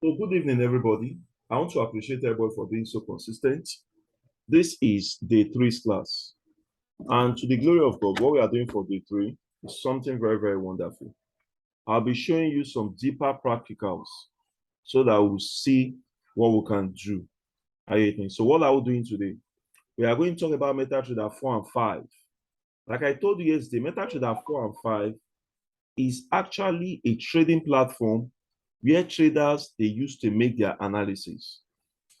So good evening, everybody. I want to appreciate everybody for being so consistent. This is day three's class. And to the glory of God, what we are doing for day three is something very, very wonderful. I'll be showing you some deeper practicals so that we'll see what we can do. Are you with me? So what are we doing today? We are going to talk about MetaTrader 4 and 5. Like I told you yesterday, MetaTrader 4 and 5 is actually a trading platform where traders they use to make their analysis.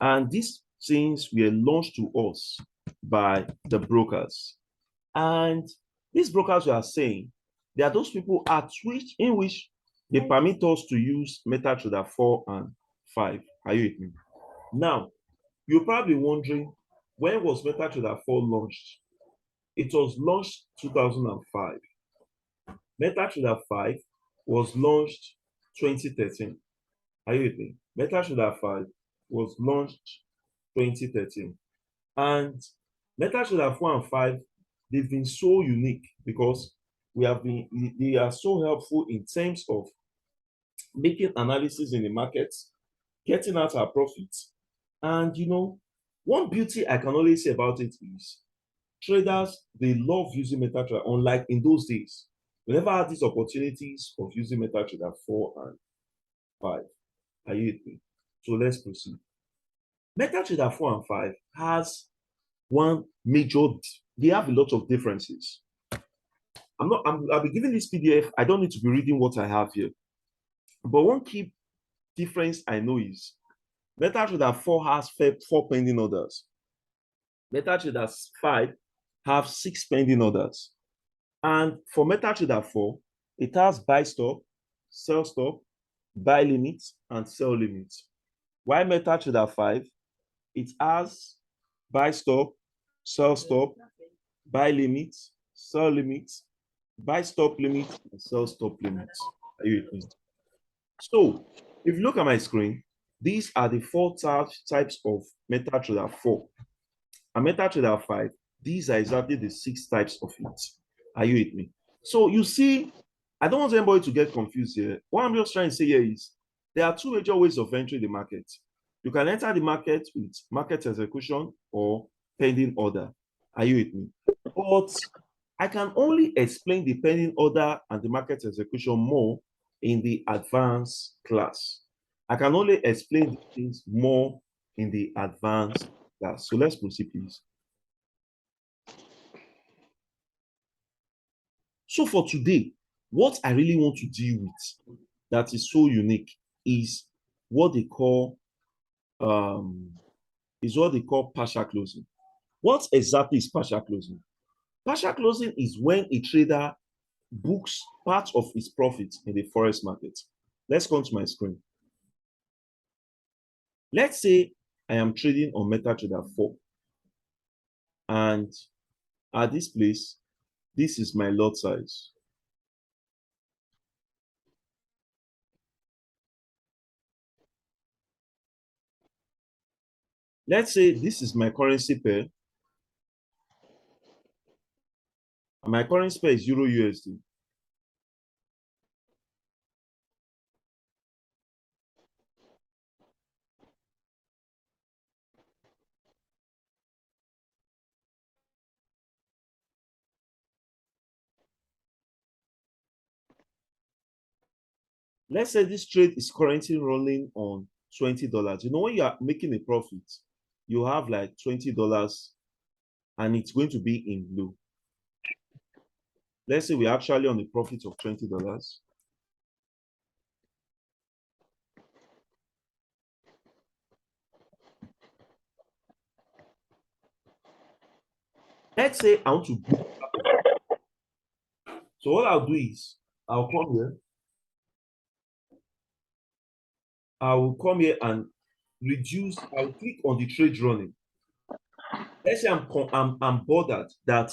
And these things were launched to us by the brokers. And these brokers were saying there are those people at which in which they permit us to use MetaTrader 4 and 5. Are you with me? Now, you're probably wondering when was MetaTrader 4 launched? It was launched 2005. MetaTrader 5 was launched 2013. Are you with me? MetaTrader 5 was launched 2013. And MetaTrader 4 and 5, they've been so unique because they are so helpful in terms of making analysis in the markets, getting out our profits. And one beauty I can always say about it is traders, they love using MetaTrader, unlike in those days. We never had these opportunities of using MetaTrader 4 and 5. Are you with me? So let's proceed. MetaTrader 4 and 5 has one major, they have a lot of differences. I'll be giving this PDF. I don't need to be reading what I have here. But one key difference I know is MetaTrader 4 has four pending orders. MetaTrader 5 have 6 pending orders. And for MetaTrader 4, it has buy stop, sell stop, buy limit, and sell limit. While MetaTrader 5, it has buy stop, sell stop, buy limit, sell limit, buy stop limit, and sell stop limit. Are you with me? So if you look at my screen, these are the four types of MetaTrader 4. And MetaTrader 5, these are exactly the 6 types of it. Are you with me? So you see, I don't want anybody to get confused here. What I'm just trying to say here is there are two major ways of entering the market. You can enter the market with market execution or pending order. Are you with me? But I can only explain the pending order and the market execution more in the advanced class. I can only explain these things more in the advanced class. So let's proceed, please. So for today, what I really want to deal with that is so unique is what they call um, partial closing. What exactly is partial closing? Partial closing is when a trader books part of his profit in the forex market. Let's come to my screen. Let's say I am trading on MetaTrader 4. And at this place, this is my lot size. Let's say this is my currency pair. And my currency pair is Euro USD. Let's say this trade is currently rolling on $20. When you are making a profit, you have like $20 and it's going to be in blue. Let's say we're actually on a profit of $20. Let's say I want to book. So what I'll do is I'll come here. I will come here and reduce. I'll click on the trade running. Let's say I'm bothered that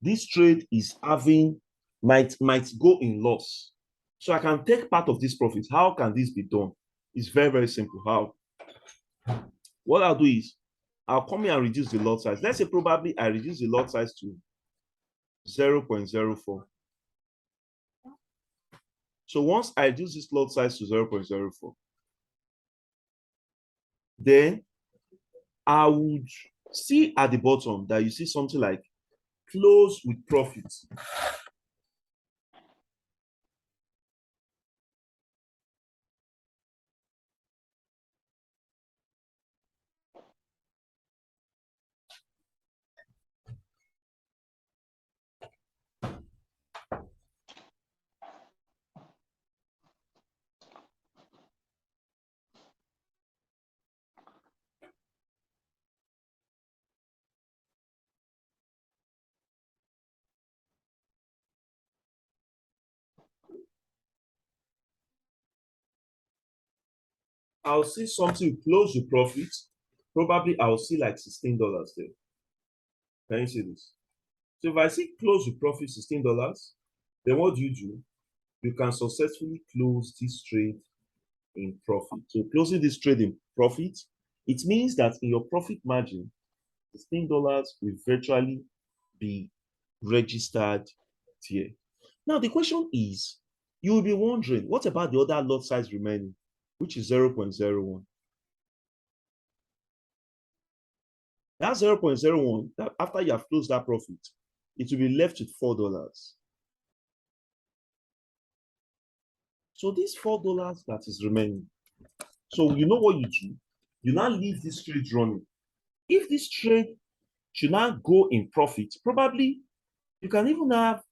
this trade is having might go in loss. So I can take part of this profit. How can this be done? It's very, very simple. How? What I'll do is I'll come here and reduce the lot size. Let's say probably I reduce the lot size to 0.04. So once I reduce this lot size to 0.04, then I would see at the bottom that you see something like close with profit. I'll see something close with profit. Probably I'll see like $16 there. Can you see this? So if I see close with profit $16, then what do? You can successfully close this trade in profit. So closing this trade in profit, it means that in your profit margin, $16 will virtually be registered here. Now the question is, you will be wondering, what about the other lot size remaining, which is 0.01? That 0.01, that after you have closed that profit, it will be left with $4. So this $4 that is remaining, so you know what you do? You now leave this trade running. If this trade should not go in profit, probably you can even have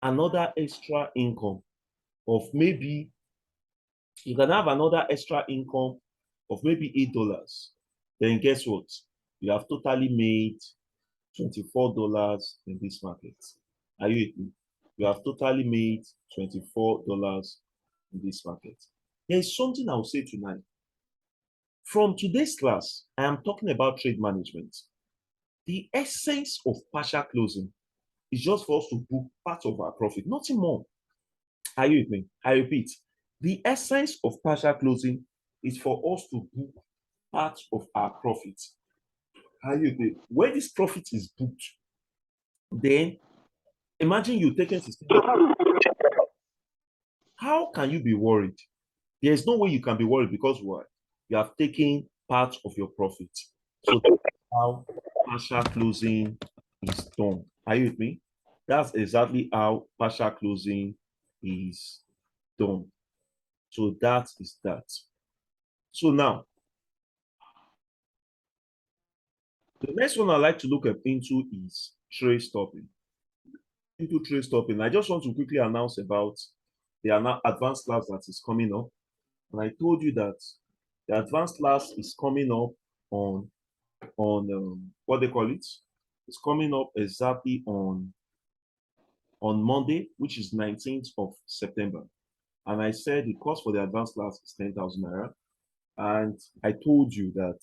another extra income of maybe, you can have another extra income of maybe $8. Then guess what? You have totally made $24 in this market. Are you with me? You have totally made $24 in this market. There is something I'll say tonight. From today's class, I am talking about trade management. The essence of partial closing is just for us to book part of our profit, nothing more. Are you with me? I repeat, the essence of partial closing is for us to book part of our profit. Are you with me? When this profit is booked, then imagine you taking 16. How can you be worried? There is no way you can be worried because why? You have taken part of your profit. So that's how partial closing is done. Are you with me? That's exactly how partial closing is done. So that is that. So now, the next one I like to look into is trade stopping. Into trade stopping, I just want to quickly announce about the advanced class that is coming up. And I told you that the advanced class is coming up on what they call it. It's coming up exactly on Monday, which is 19th of September. And I said the cost for the advanced class is 10,000 naira. And I told you that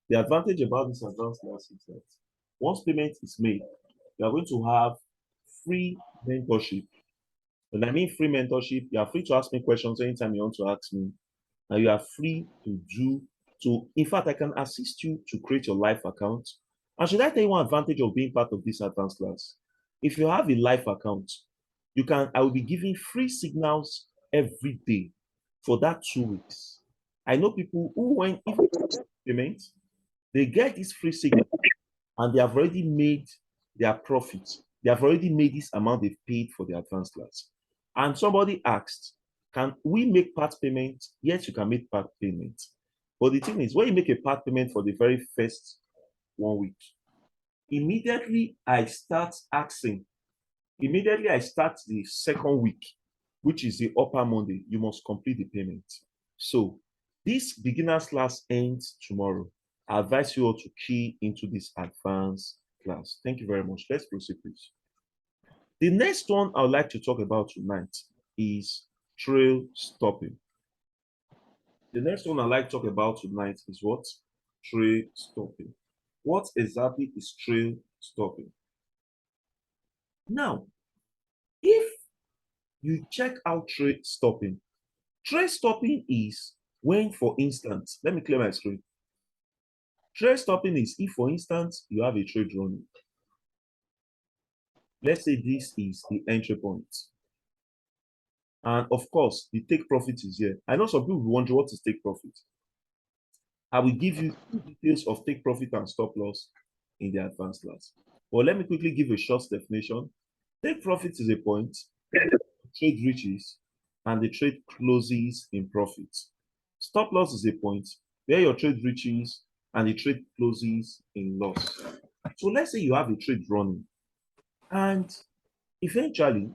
the advantage about this advanced class is that once payment is made, you are going to have free mentorship. When I mean free mentorship, you are free to ask me questions anytime you want to ask me. And you are free in fact, I can assist you to create your life account. And should I tell you one advantage of being part of this advanced class? If you have a life account, I will be giving free signals every day for that 2 weeks. I know people who, when even payment, they get this free signal and they have already made their profit. They have already made this amount they've paid for the advanced class. And somebody asked, can we make part payment? Yes, you can make part payment. But the thing is, when you make a part payment for the very first 1 week, immediately I start the second week, which is the upper Monday, you must complete the payment. So this beginner's class ends tomorrow. I advise you all to key into this advanced class. Thank you very much. Let's proceed, please. The next one I would like to talk about tonight is trail stopping. The next one I'd like to talk about tonight is what? Trail stopping. What exactly is trail stopping? Now, if you check out trail stopping is when, for instance, let me clear my screen. Trail stopping is if, for instance, you have a trade running. Let's say this is the entry point. And of course, the take profit is here. I know some people wonder what is take profit. I will give you details of take profit and stop loss in the advanced class. But let me quickly give a short definition. Take profit is a point trade reaches and the trade closes in profit. Stop loss is a point where your trade reaches and the trade closes in loss. So let's say you have a trade running and eventually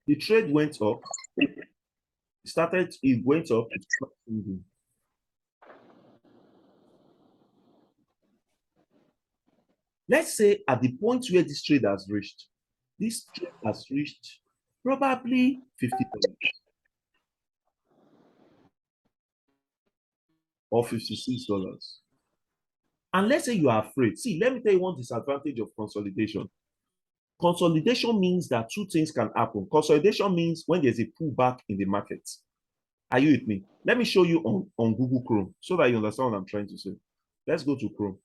the trade went up, it went up, let's say at the point where this trade has reached, probably $50 or $56. And let's say you are afraid. See, let me tell you one disadvantage of consolidation. Consolidation means that two things can happen. Consolidation means when there's a pullback in the market. Are you with me? Let me show you on Google Chrome so that you understand what I'm trying to say. Let's go to Chrome.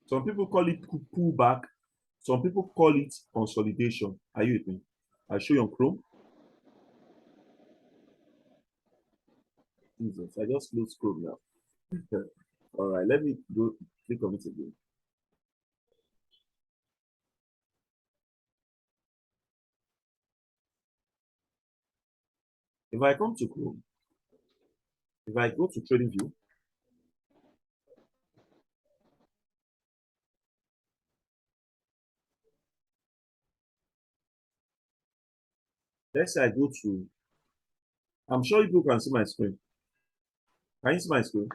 Some people call it pullback. Some people call it consolidation. Are you with me? I'll show you on Chrome. Jesus, I just closed Chrome now. All right, let me go click on it again. If I come to Chrome, if I go to Trading View, let's say I go to, I'm sure you can see my screen. Can you see my screen?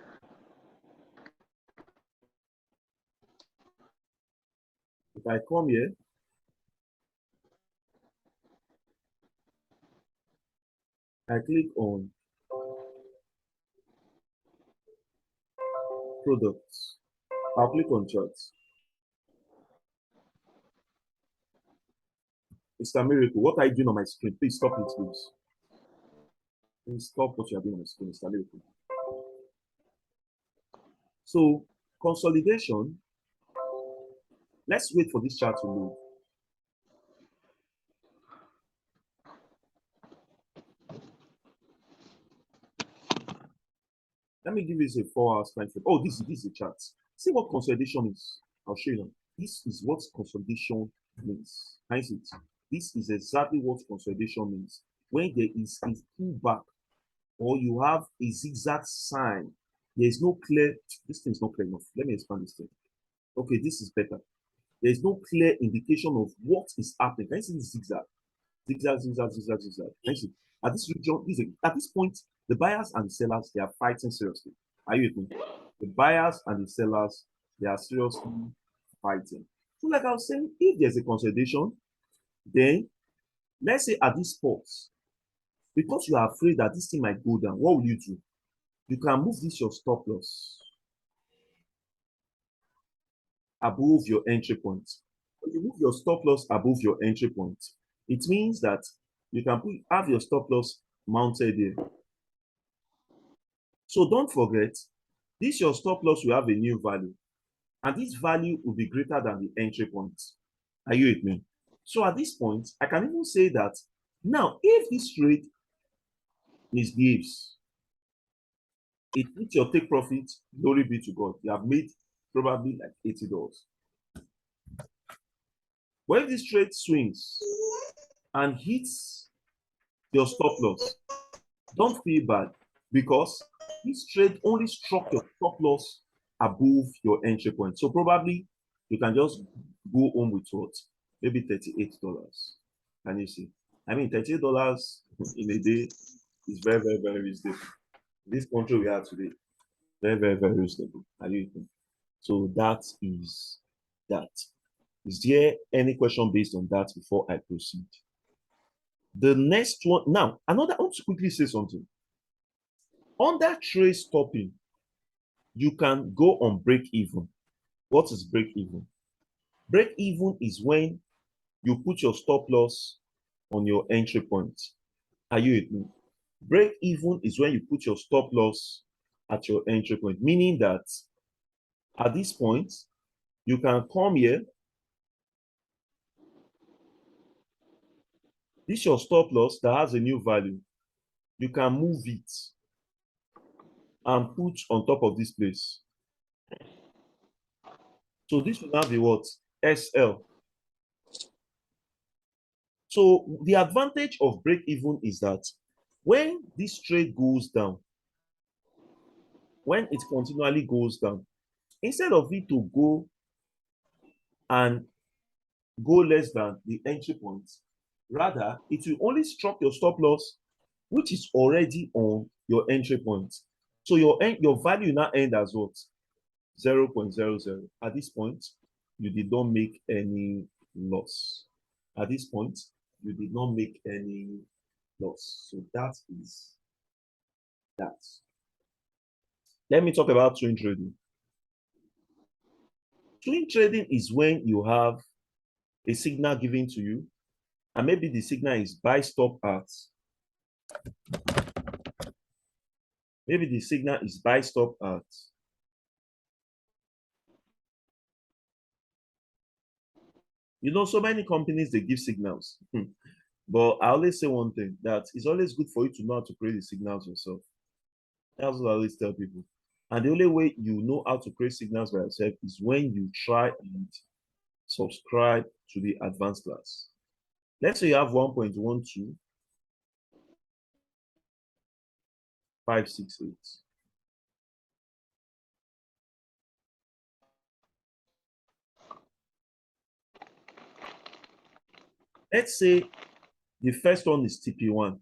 If I come here, I click on products. I'll click on charts. Mr. Miracle, what are you doing on my screen? Please stop it, please. Please stop what you are doing on the screen, Mr. Miracle. So, consolidation, let's wait for this chart to move. Let me give you a 4 hours time frame. Oh, this is a chart. See what consolidation is. I'll show you now. This is what consolidation means. Can you see it? This is exactly what consolidation means. When there is a pullback or you have a zigzag sign, there is no clear, this thing is not clear enough. Let me expand this thing. Okay, this is better. There is no clear indication of what is happening. Can you see this zigzag? Zigzag, zigzag, zigzag, zigzag. Can you see? At this region, at this point, the buyers and sellers, they are fighting seriously. Are you with me? The buyers and the sellers, they are seriously fighting. So like I was saying, if there's a consolidation, then let's say at this spot, because you are afraid that this thing might go down, what will you do? You can move this your stop loss above your entry point. When you move your stop loss above your entry point, it means that you can have your stop loss mounted here. So don't forget, this your stop loss will have a new value, and this value will be greater than the entry point. Are you with me? So at this point, I can even say that now, if this trade misbehaves, it hits your take profit, glory be to God. You have made probably like $80. But if this trade swings and hits your stop loss, don't feel bad because this trade only struck your stop loss above your entry point. So probably you can just go home with what? Maybe $38. Can you see? I mean, $38 in a day is very, very, very reasonable. This country we have today, very, very, very reasonable. Are you think? So that is that. Is there any question based on that before I proceed? The next one, now, I want to quickly say something. Under trade stopping, you can go on break even. What is break even? Break even is when you put your stop loss on your entry point. Are you with me? Break even is when you put your stop loss at your entry point, meaning that at this point, you can come here. This is your stop loss that has a new value. You can move it. and put on top of this place. So this will now be what? SL. So the advantage of break even is that when this trade goes down, when it continually goes down, instead of it to go and go less than the entry point, rather it will only struck your stop loss, which is already on your entry point. So your value now end as what? 0.00. At this point, you did not make any loss. At this point, you did not make any loss. So that is that. Let me talk about swing trading. Swing trading is when you have a signal given to you, and maybe the signal is buy stop at. Maybe the signal is buy stop at. You know, so many companies, they give signals. But I always say one thing, that it's always good for you to know how to create the signals yourself. That's what I always tell people. And the only way you know how to create signals by yourself is when you try and subscribe to the advanced class. Let's say you have 1.12568. Let's say the first one is TP1.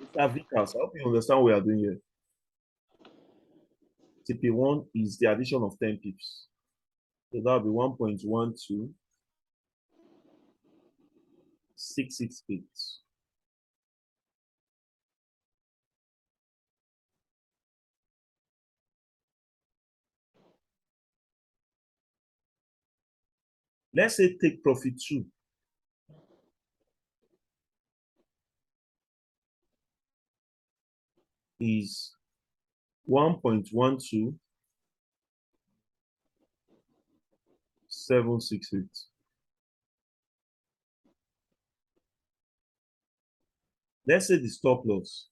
Mr. Vikas, I hope you understand what we are doing here. TP1 is the addition of 10 pips. So that will be 1.12668. Let's say take profit 2. Is 1.12768. Let's say the stop loss.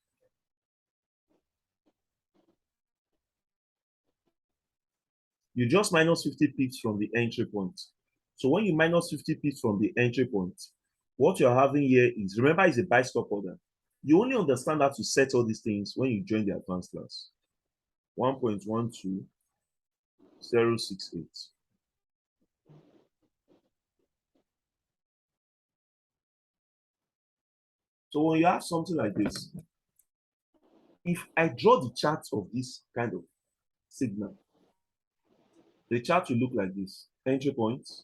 You just minus 50 pips from the entry point. So when you minus 50 pips from the entry point, what you're having here is, remember, it's a buy stop order. You only understand how to set all these things when you join the advanced class. 1.12068. So when you have something like this, if I draw the chart of this kind of signal, the chart will look like this. Entry points,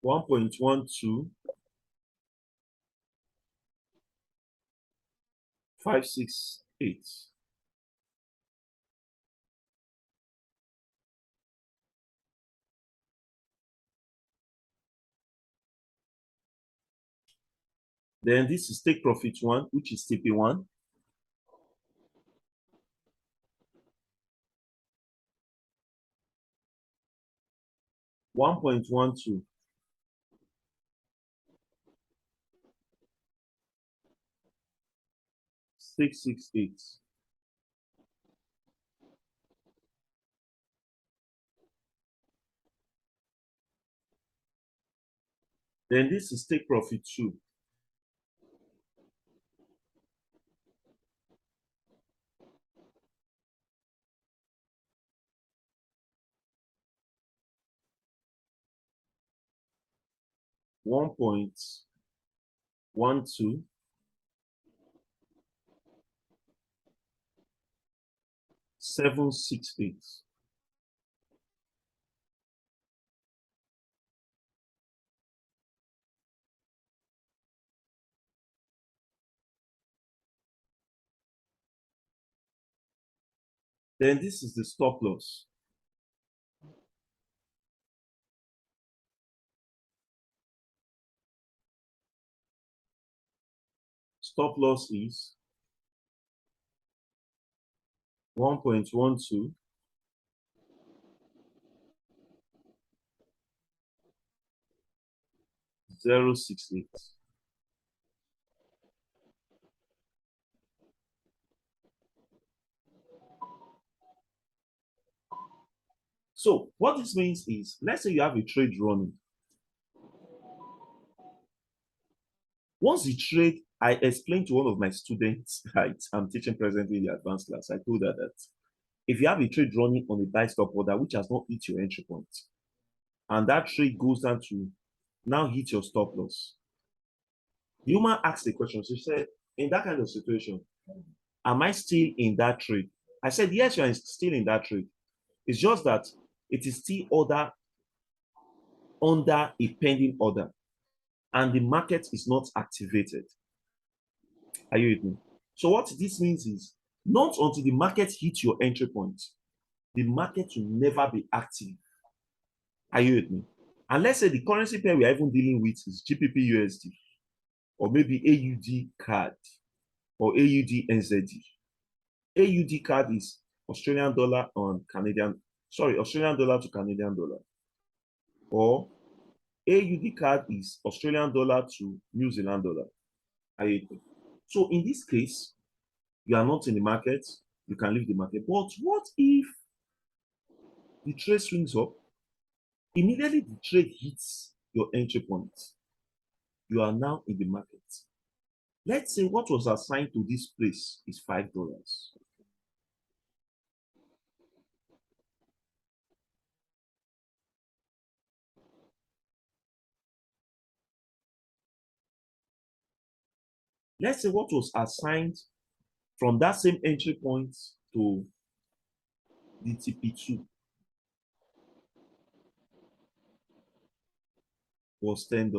1.12568. Then this is take profit 1, which is TP1. 1.12. Six six eight. Then this is take profit 2. One point 1.12768. Then this is the stop loss. Stop loss is 1.12 0.068. So what this means is, let's say you have a trade running. Once the trade, I explained to one of my students, right? I'm teaching presently in the advanced class. I told her that if you have a trade running on a buy stop order which has not hit your entry point, and that trade goes down to now hit your stop loss, the woman asked a question. She said, in that kind of situation, am I still in that trade? I said, yes, you are still in that trade. It's just that it is still under a pending order, and the market is not activated. Are you with me? So what this means is, not until the market hits your entry point, the market will never be active. Are you with me? And let's say the currency pair we are even dealing with is GBP USD, or maybe AUD CAD, or AUD NZD. AUD CAD is Australian dollar Australian dollar to Canadian dollar. Or AUD CAD is Australian dollar to New Zealand dollar. Are you with me? So in this case, you are not in the market, you can leave the market. But what if the trade swings up? Immediately the trade hits your entry point, you are now in the market. Let's say what was assigned to this place is $5. Let's say what was assigned from that same entry point to the TP2 was $10.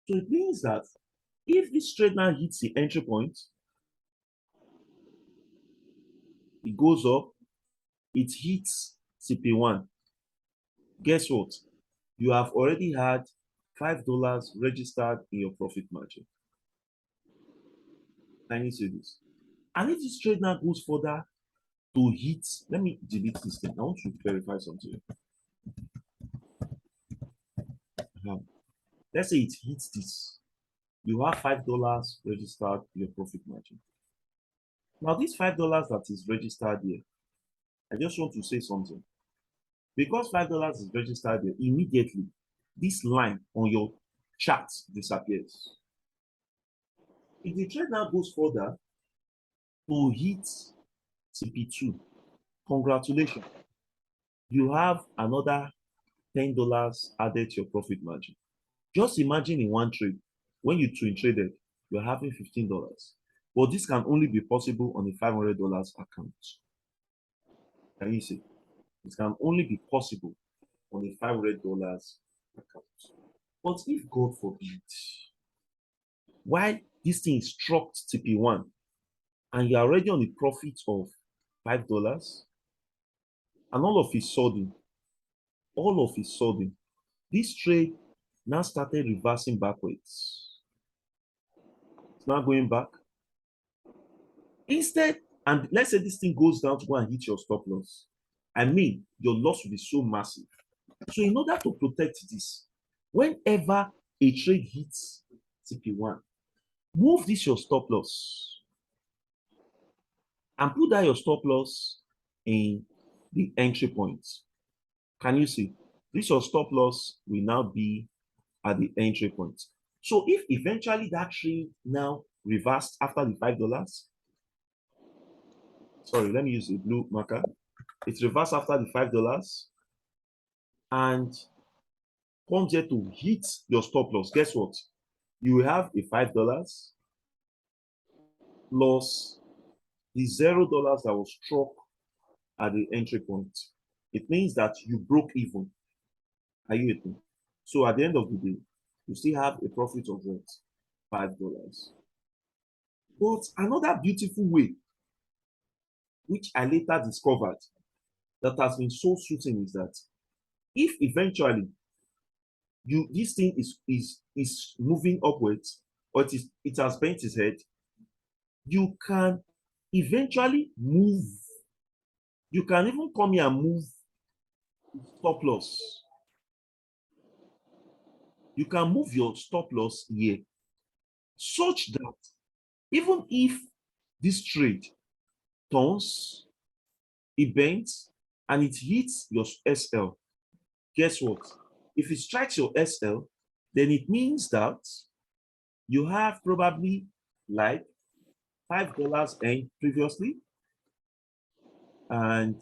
So it means that if this trade now hits the entry point, it goes up, it hits CP1. Guess what? You have already had $5 registered in your profit margin. Can you see this? And if this trade now goes further to hit, let me delete this thing. I want to verify something. Let's say it hits this. You have $5 registered in your profit margin. Now, this $5 that is registered here, I just want to say something. Because $5 is registered there, immediately this line on your chart disappears. If the trade now goes further to hit CP2, congratulations, you have another $10 added to your profit margin. Just imagine in one trade, when you twin traded, you're having $15. But this can only be possible on a $500 account. Can you see? It can only be possible on a $500 account. But if God forbid, while this thing struck TP1 and you're already on a profit of $5, and all of a sudden, this trade now started reversing backwards. It's now going back. Instead, and let's say this thing goes down to go and hit your stop loss. I mean, your loss will be so massive. So in order to protect this, whenever a trade hits TP1, move this your stop loss and put that your stop loss in the entry point. Can you see? This your stop loss will now be at the entry point. So if eventually that trade now reversed after the $5, sorry, let me use a blue marker. It reversed after the $5 and comes here to hit your stop loss. Guess what? You will have a $5 plus the $0 that was struck at the entry point. It means that you broke even. Are you with me? So at the end of the day, you still have a profit of what? $5. But another beautiful way, which I later discovered, that has been so soothing is that if eventually this thing is moving upwards, or it has bent its head, you can eventually move You can even come here and move stop loss. You can move your stop loss here such that even if this trade turns, it bends, and it hits your SL, guess what? If it strikes your SL, then it means that you have probably like $5 earned previously, and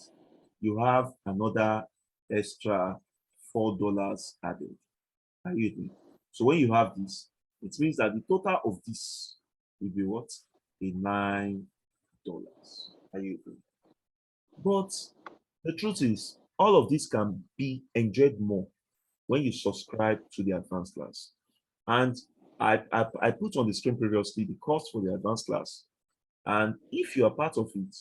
you have another extra $4 added. Are you with me? So when you have this, it means that the total of this will be what? A $9. Are you with me? But the truth is, all of this can be enjoyed more when you subscribe to the advanced class. And I put on the screen previously the cost for the advanced class. And if you are part of it,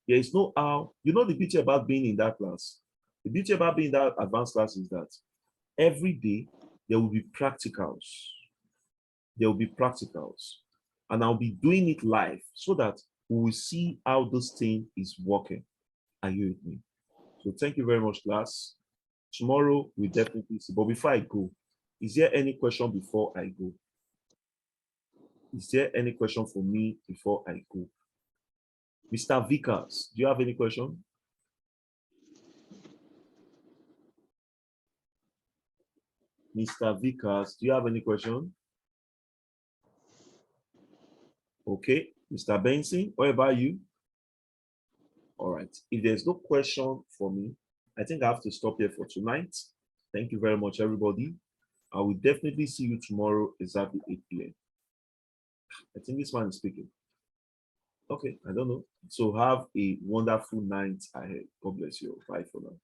there is no how, you know, the beauty about being in that class. The beauty about being in that advanced class is that every day there will be practicals. There will be practicals. And I'll be doing it live so that we will see how this thing is working. Are you with me? So thank you very much, class. Tomorrow we definitely see. But before I go, is there any question before I go? Is there any question for me before I go? Mr. Vickers, do you have any question? Mr. Vickers, do you have any question? Okay. Mr. Benson, what about you? All right. If there's no question for me, I think I have to stop here for tonight. Thank you very much, everybody. I will definitely see you tomorrow exactly 8 p.m. I think this man is speaking. Okay, I don't know. So have a wonderful night ahead. God bless you. Bye for now.